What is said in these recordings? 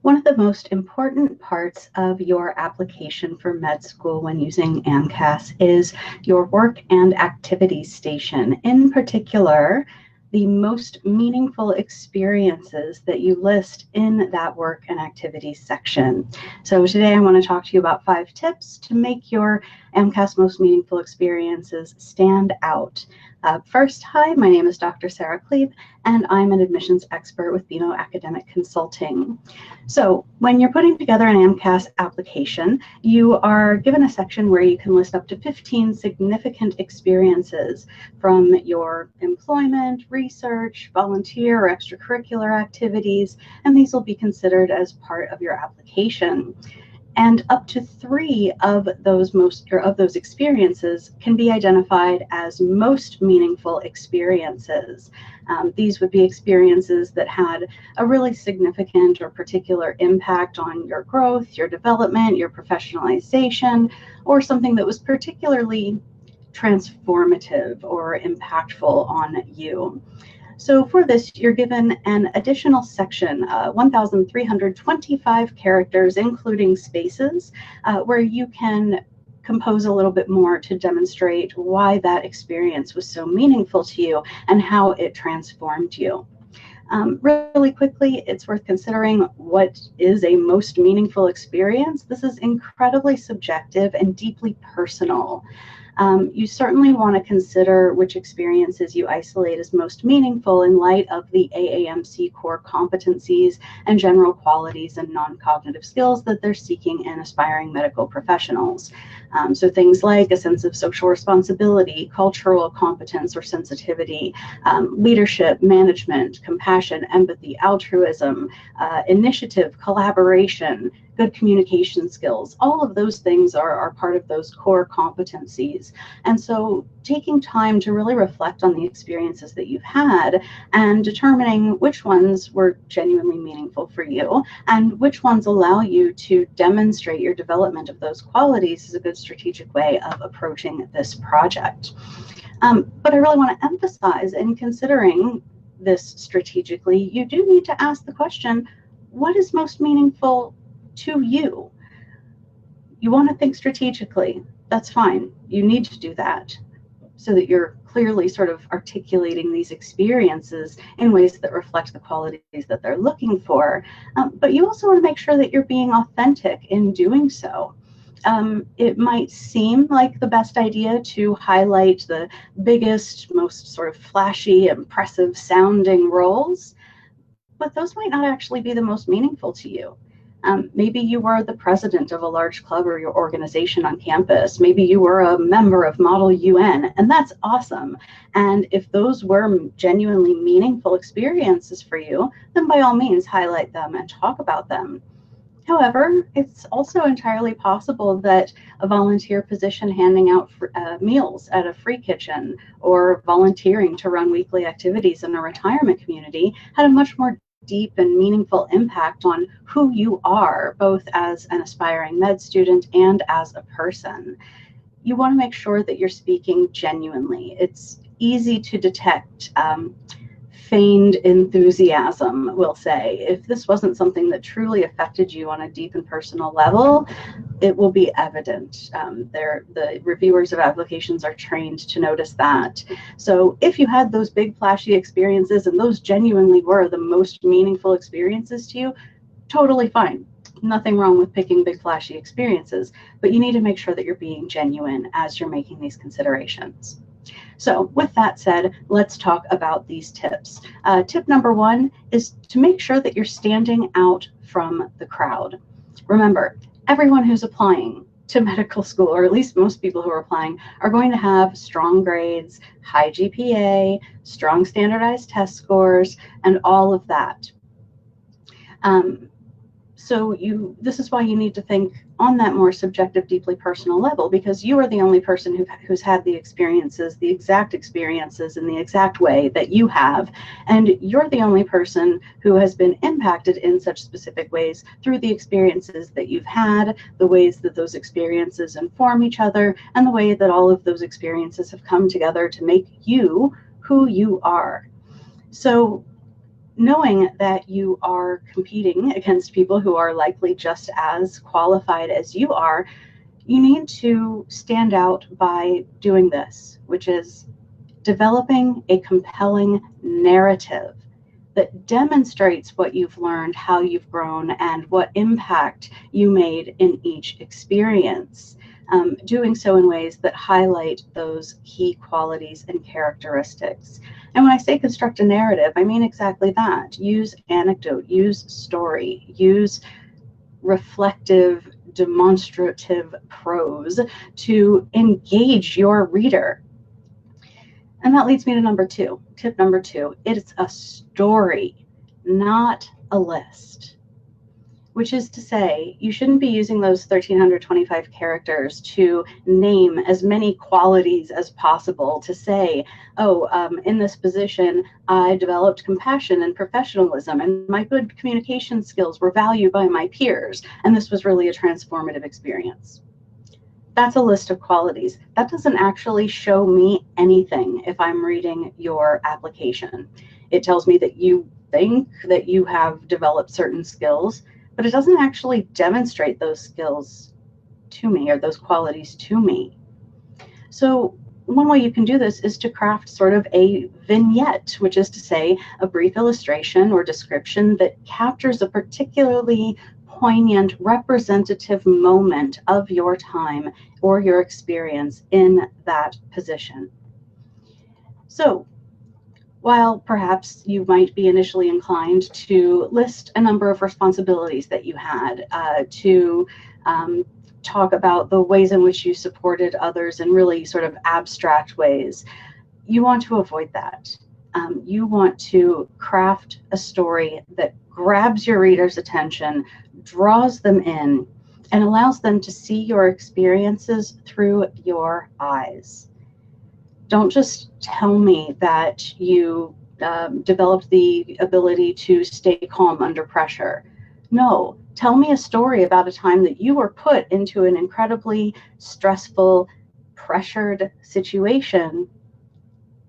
One of the most important parts of your application for med school when using AMCAS is your work and activities station. In particular, the most meaningful experiences that you list in that work and activities section. So today I want to talk to you about 5 tips to make your AMCAS most meaningful experiences stand out. First, hi, my name is Dr. Sarah Klebe, and I'm an admissions expert with BeMo Academic Consulting. So when you're putting together an AMCAS application, you are given a section where you can list up to 15 significant experiences from your employment, research, volunteer, or extracurricular activities, and these will be considered as part of your application. And up to 3 of those experiences can be identified as most meaningful experiences. These would be experiences that had a really significant or particular impact on your growth, your development, your professionalization, or something that was particularly transformative or impactful on you. So for this, you're given an additional section, 1,325 characters, including spaces, where you can compose a little bit more to demonstrate why that experience was so meaningful to you and how it transformed you. Really quickly, it's worth considering what is a most meaningful experience. This is incredibly subjective and deeply personal. You certainly want to consider which experiences you isolate as most meaningful in light of the AAMC core competencies and general qualities and non-cognitive skills that they're seeking in aspiring medical professionals. So things like a sense of social responsibility, cultural competence or sensitivity, leadership, management, compassion, empathy, altruism, initiative, collaboration, good communication skills. All of those things are part of those core competencies. And so taking time to really reflect on the experiences that you've had and determining which ones were genuinely meaningful for you and which ones allow you to demonstrate your development of those qualities is a good strategic way of approaching this project. But I really want to emphasize, in considering this strategically, you do need to ask the question, what is most meaningful to you? You want to think strategically. That's fine. You need to do that so that you're clearly sort of articulating these experiences in ways that reflect the qualities that they're looking for. But you also want to make sure that you're being authentic in doing so. It might seem like the best idea to highlight the biggest, most sort of flashy, impressive sounding roles, but those might not actually be the most meaningful to you. Maybe you were the president of a large club or your organization on campus. Maybe you were a member of Model UN, and that's awesome. And if those were genuinely meaningful experiences for you, then by all means highlight them and talk about them. However, it's also entirely possible that a volunteer position handing out meals at a free kitchen or volunteering to run weekly activities in a retirement community had a much more deep and meaningful impact on who you are, both as an aspiring med student and as a person. You want to make sure that you're speaking genuinely. It's easy to detect feigned enthusiasm, we'll say. If this wasn't something that truly affected you on a deep and personal level, it will be evident. The reviewers of applications are trained to notice that. So if you had those big flashy experiences and those genuinely were the most meaningful experiences to you, totally fine. Nothing wrong with picking big flashy experiences, but you need to make sure that you're being genuine as you're making these considerations. So with that said, let's talk about these tips. Tip number 1 is to make sure that you're standing out from the crowd. Remember, everyone who's applying to medical school, or at least most people who are applying, are going to have strong grades, high GPA, strong standardized test scores, and all of that. So this is why you need to think on that more subjective, deeply personal level, because you are the only person who's had the experiences, the exact experiences in the exact way that you have. And you're the only person who has been impacted in such specific ways through the experiences that you've had, the ways that those experiences inform each other, and the way that all of those experiences have come together to make you who you are. So knowing that you are competing against people who are likely just as qualified as you are, you need to stand out by doing this, which is developing a compelling narrative that demonstrates what you've learned, how you've grown, and what impact you made in each experience. Doing so in ways that highlight those key qualities and characteristics. And when I say construct a narrative, I mean exactly that. Use anecdote, use story, use reflective, demonstrative prose to engage your reader. And that leads me to number two. Tip number two, it's a story, not a list. Which is to say, you shouldn't be using those 1,325 characters to name as many qualities as possible to say, oh, in this position, I developed compassion and professionalism, and my good communication skills were valued by my peers, and this was really a transformative experience. That's a list of qualities. That doesn't actually show me anything if I'm reading your application. It tells me that you think that you have developed certain skills, but it doesn't actually demonstrate those skills to me or those qualities to me. So one way you can do this is to craft sort of a vignette, which is to say a brief illustration or description that captures a particularly poignant, representative moment of your time or your experience in that position. So while perhaps you might be initially inclined to list a number of responsibilities that you had, to talk about the ways in which you supported others in really sort of abstract ways, you want to avoid that. You want to craft a story that grabs your reader's attention, draws them in, and allows them to see your experiences through your eyes. Don't just tell me that you developed the ability to stay calm under pressure. No, tell me a story about a time that you were put into an incredibly stressful, pressured situation,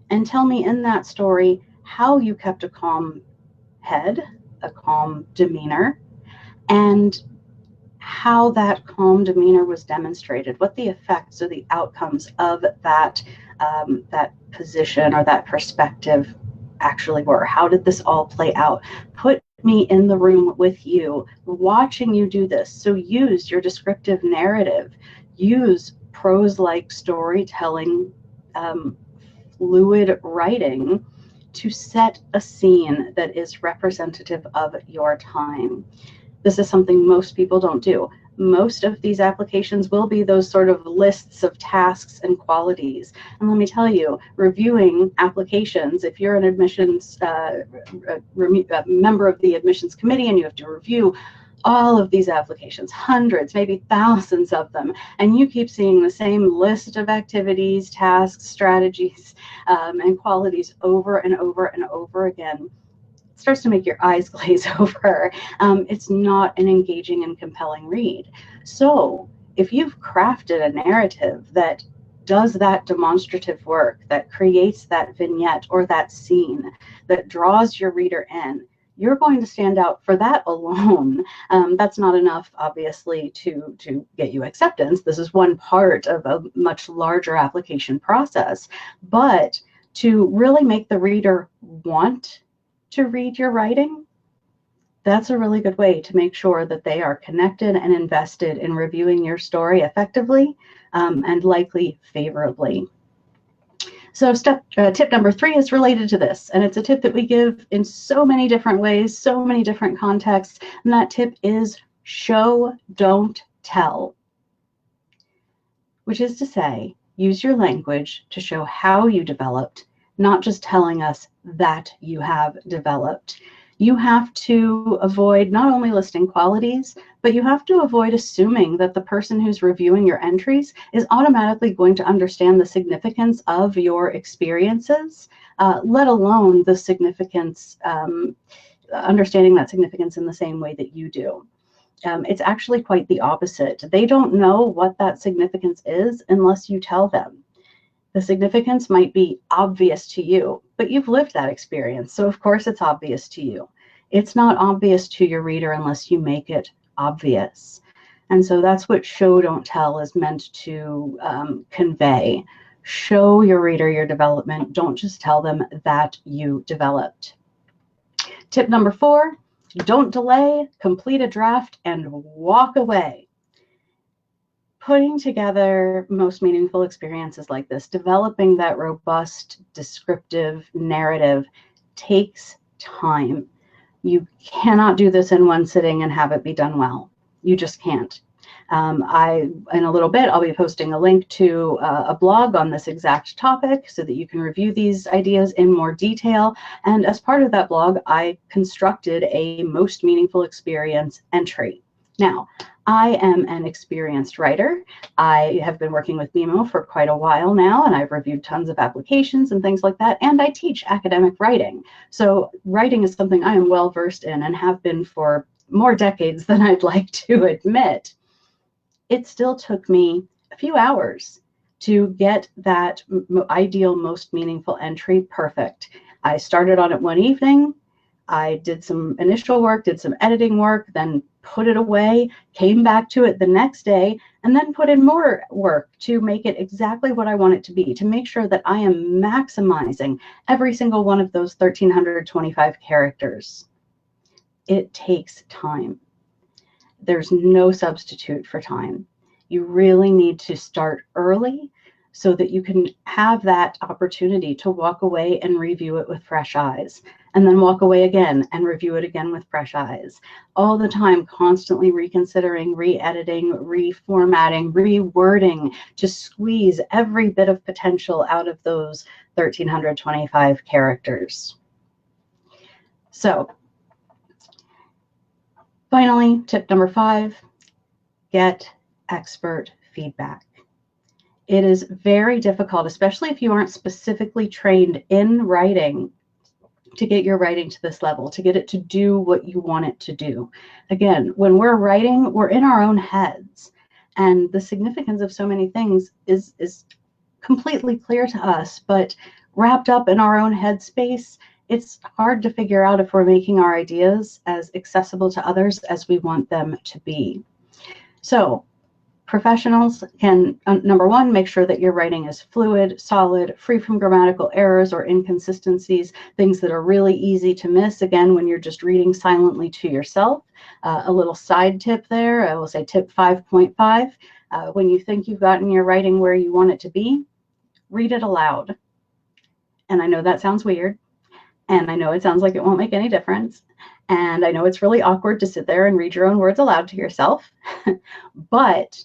and tell me in that story how you kept a calm head, a calm demeanor, and how that calm demeanor was demonstrated, what the effects or the outcomes of that position or that perspective actually were. How did this all play out? Put me in the room with you, watching you do this. So use your descriptive narrative, use prose-like storytelling, fluid writing to set a scene that is representative of your time. This is something most people don't do. Most of these applications will be those sort of lists of tasks and qualities. And let me tell you, reviewing applications, if you're an admissions member of the admissions committee and you have to review all of these applications, hundreds, maybe thousands of them, and you keep seeing the same list of activities, tasks, strategies, and qualities over and over and over again, starts to make your eyes glaze over. It's not an engaging and compelling read. So if you've crafted a narrative that does that demonstrative work, that creates that vignette or that scene, that draws your reader in, you're going to stand out for that alone. That's not enough, obviously, to get you acceptance. This is one part of a much larger application process. But to really make the reader want to read your writing, that's a really good way to make sure that they are connected and invested in reviewing your story effectively and likely favorably. So tip number 3 is related to this, and it's a tip that we give in so many different ways, so many different contexts, and that tip is show, don't tell, which is to say, use your language to show how you developed, not just telling us that you have developed. You have to avoid not only listing qualities, but you have to avoid assuming that the person who's reviewing your entries is automatically going to understand the significance of your experiences, let alone the significance, understanding that significance in the same way that you do. It's actually quite the opposite. They don't know what that significance is unless you tell them. The significance might be obvious to you, but you've lived that experience, so of course it's obvious to you. It's not obvious to your reader unless you make it obvious. And so that's what show, don't tell is meant to convey. Show your reader your development. Don't just tell them that you developed. Tip number 4, don't delay, complete a draft, and walk away. Putting together most meaningful experiences like this, developing that robust, descriptive narrative takes time. You cannot do this in one sitting and have it be done well. You just can't. In a little bit, I'll be posting a link to a blog on this exact topic so that you can review these ideas in more detail. And as part of that blog, I constructed a most meaningful experience entry. Now, I am an experienced writer. I have been working with BeMo for quite a while now, and I've reviewed tons of applications and things like that, and I teach academic writing. So writing is something I am well versed in and have been for more decades than I'd like to admit. It still took me a few hours to get that ideal, most meaningful entry perfect. I started on it one evening. I did some initial work, did some editing work, then put it away, came back to it the next day, and then put in more work to make it exactly what I want it to be, to make sure that I am maximizing every single one of those 1,325 characters. It takes time. There's no substitute for time. You really need to start early so that you can have that opportunity to walk away and review it with fresh eyes, and then walk away again and review it again with fresh eyes. All the time, constantly reconsidering, re-editing, reformatting, rewording to squeeze every bit of potential out of those 1,325 characters. So, finally, tip number 5, get expert feedback. It is very difficult, especially if you aren't specifically trained in writing, to get your writing to this level, to get it to do what you want it to do. Again, when we're writing, we're in our own heads, and the significance of so many things is completely clear to us, but wrapped up in our own headspace, it's hard to figure out if we're making our ideas as accessible to others as we want them to be. So, professionals can, number 1, make sure that your writing is fluid, solid, free from grammatical errors or inconsistencies, things that are really easy to miss, again, when you're just reading silently to yourself. A little side tip there, I will say tip 5.5, when you think you've gotten your writing where you want it to be, read it aloud. And I know that sounds weird, and I know it sounds like it won't make any difference, and I know it's really awkward to sit there and read your own words aloud to yourself, but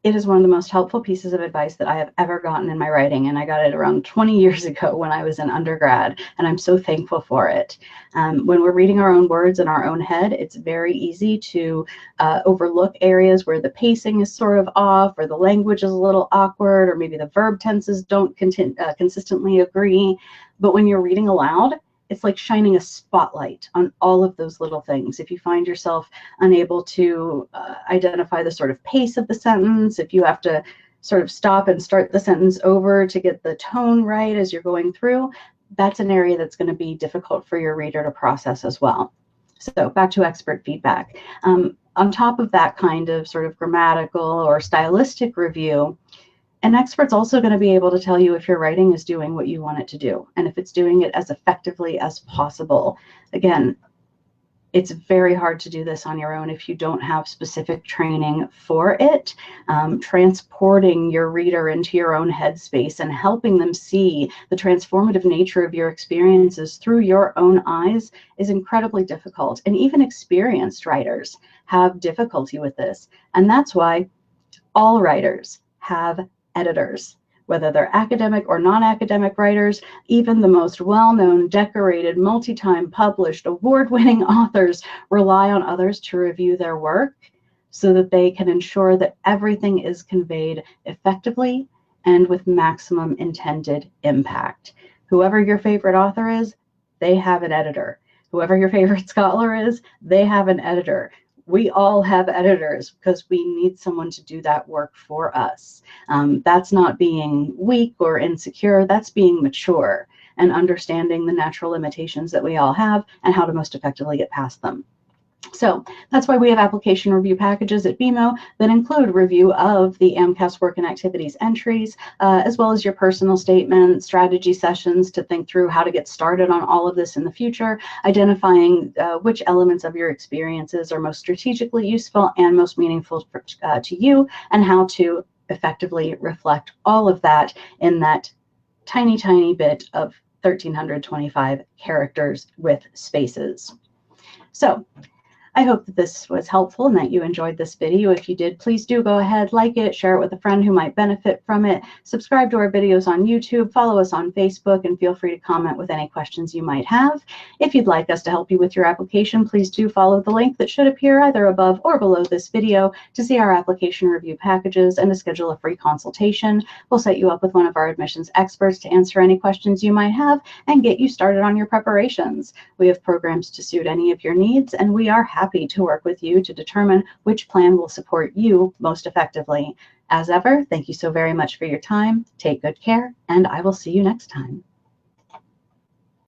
it is one of the most helpful pieces of advice that I have ever gotten in my writing, and I got it around 20 years ago when I was in undergrad, and I'm so thankful for it. When we're reading our own words in our own head, it's very easy to overlook areas where the pacing is sort of off, or the language is a little awkward, or maybe the verb tenses don't consistently agree. But when you're reading aloud, it's like shining a spotlight on all of those little things. If you find yourself unable to identify the sort of pace of the sentence, if you have to sort of stop and start the sentence over to get the tone right as you're going through, that's an area that's going to be difficult for your reader to process as well. So back to expert feedback. On top of that kind of sort of grammatical or stylistic review, an expert's also going to be able to tell you if your writing is doing what you want it to do, and if it's doing it as effectively as possible. Again, it's very hard to do this on your own if you don't have specific training for it. Transporting your reader into your own headspace and helping them see the transformative nature of your experiences through your own eyes is incredibly difficult. And even experienced writers have difficulty with this. And that's why all writers have editors, whether they're academic or non-academic writers. Even the most well-known, decorated, multi-time published, award-winning authors rely on others to review their work so that they can ensure that everything is conveyed effectively and with maximum intended impact. Whoever your favorite author is, they have an editor. Whoever your favorite scholar is, they have an editor. We all have editors because we need someone to do that work for us. That's not being weak or insecure, that's being mature and understanding the natural limitations that we all have and how to most effectively get past them. So that's why we have application review packages at BeMo that include review of the AMCAS Work and Activities entries, as well as your personal statement, strategy sessions to think through how to get started on all of this in the future, identifying which elements of your experiences are most strategically useful and most meaningful to you, and how to effectively reflect all of that in that tiny, tiny bit of 1,325 characters with spaces. So I hope that this was helpful and that you enjoyed this video. If you did, please do go ahead, like it, share it with a friend who might benefit from it, subscribe to our videos on YouTube, follow us on Facebook, and feel free to comment with any questions you might have. If you'd like us to help you with your application, please do follow the link that should appear either above or below this video to see our application review packages and to schedule a free consultation. We'll set you up with one of our admissions experts to answer any questions you might have and get you started on your preparations. We have programs to suit any of your needs, and we are happy to work with you to determine which plan will support you most effectively. As ever, thank you so very much for your time. Take good care, and I will see you next time.